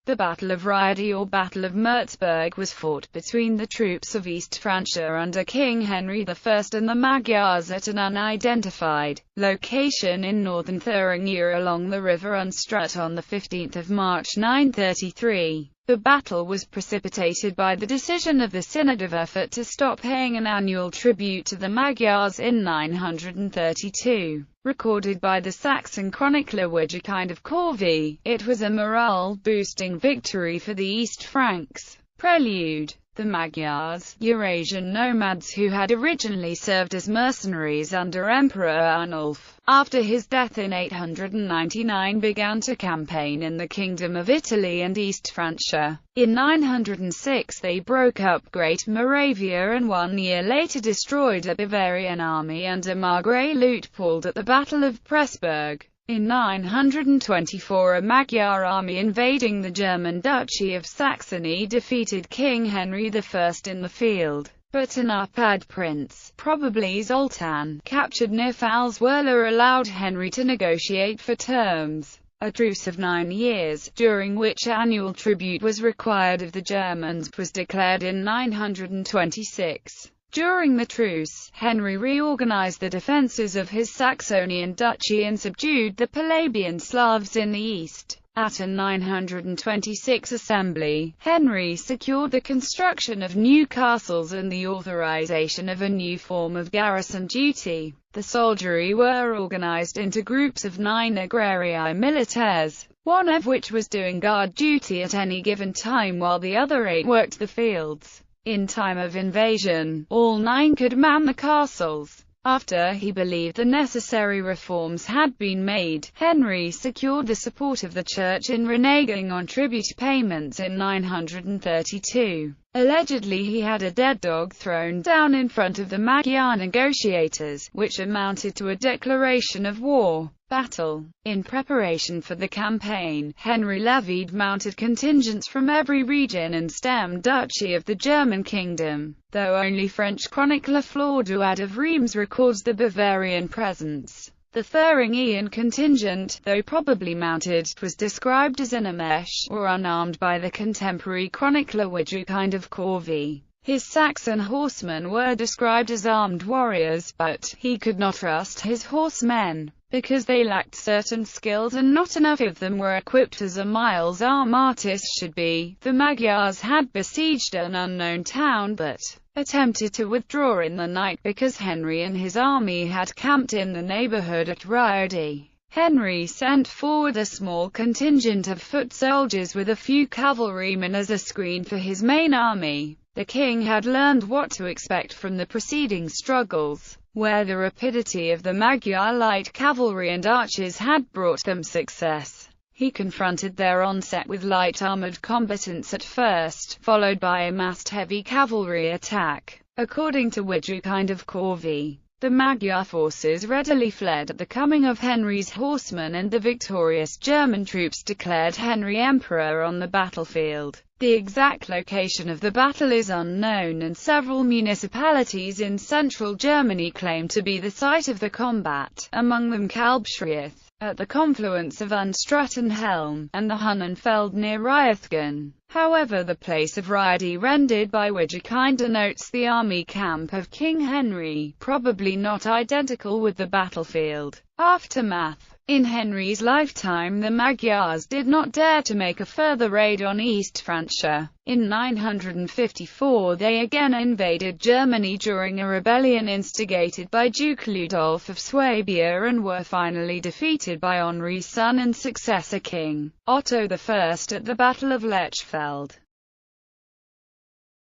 The Battle of Riade or Battle of Würzburg was fought between the troops of East Francia under King Henry I and the Magyars at an unidentified location in northern Thuringia along the river Unstrut on 15 March 933. The battle was precipitated by the decision of the Synod of Erfurt to stop paying an annual tribute to the Magyars in 932. Recorded by the Saxon chronicler Widukind of Corvey, it was a morale-boosting victory for the East Franks. Prelude: the Magyars, Eurasian nomads who had originally served as mercenaries under Emperor Arnulf, after his death in 899 began to campaign in the Kingdom of Italy and East Francia. In 906 they broke up Great Moravia and 1 year later destroyed a Bavarian army under Margrave Luitpold at the Battle of Pressburg. In 924 a Magyar army invading the German Duchy of Saxony defeated King Henry I in the field, but an Arpad prince, probably Zoltan, captured near Pfalzwerla allowed Henry to negotiate for terms. A truce of 9 years, during which annual tribute was required of the Germans, was declared in 926. During the truce, Henry reorganized the defences of his Saxonian duchy and subdued the Palabian Slavs in the east. At a 926 assembly, Henry secured the construction of new castles and the authorization of a new form of garrison duty. The soldiery were organized into groups of 9 agrarii militares, one of which was doing guard duty at any given time while the other 8 worked the fields. In time of invasion, all 9 could man the castles. After he believed the necessary reforms had been made, Henry secured the support of the Church in reneging on tribute payments in 932. Allegedly he had a dead dog thrown down in front of the Magyar negotiators, which amounted to a declaration of war. Battle. In preparation for the campaign, Henry levied mounted contingents from every region and stem duchy of the German kingdom, though only French chronicler Flaudoad of Reims records the Bavarian presence. The Thuringian contingent, though probably mounted, was described as inamesh, or unarmed by the contemporary chronicler Widukind of Corvey. His Saxon horsemen were described as armed warriors, but he could not trust his horsemen, because they lacked certain skills and not enough of them were equipped as a Miles armatis should be. The Magyars had besieged an unknown town but attempted to withdraw in the night because Henry and his army had camped in the neighborhood at Riade. Henry sent forward a small contingent of foot soldiers with a few cavalrymen as a screen for his main army. The king had learned what to expect from the preceding struggles, where the rapidity of the Magyar light cavalry and archers had brought them success. He confronted their onset with light armored combatants at first, followed by a massed heavy cavalry attack. According to Widukind of Corvey, the Magyar forces readily fled at the coming of Henry's horsemen and the victorious German troops declared Henry emperor on the battlefield. The exact location of the battle is unknown and several municipalities in central Germany claim to be the site of the combat, among them Kalbschrieth, at the confluence of Unstrut and Helm, and the Hunnenfeld near Riethgen. However, the place of Riade rendered by Widukind denotes the army camp of King Henry, probably not identical with the battlefield. Aftermath. In Henry's lifetime the Magyars did not dare to make a further raid on East Francia. In 954 they again invaded Germany during a rebellion instigated by Duke Ludolf of Swabia and were finally defeated by Henry's son and successor King Otto I at the Battle of Lechfeld.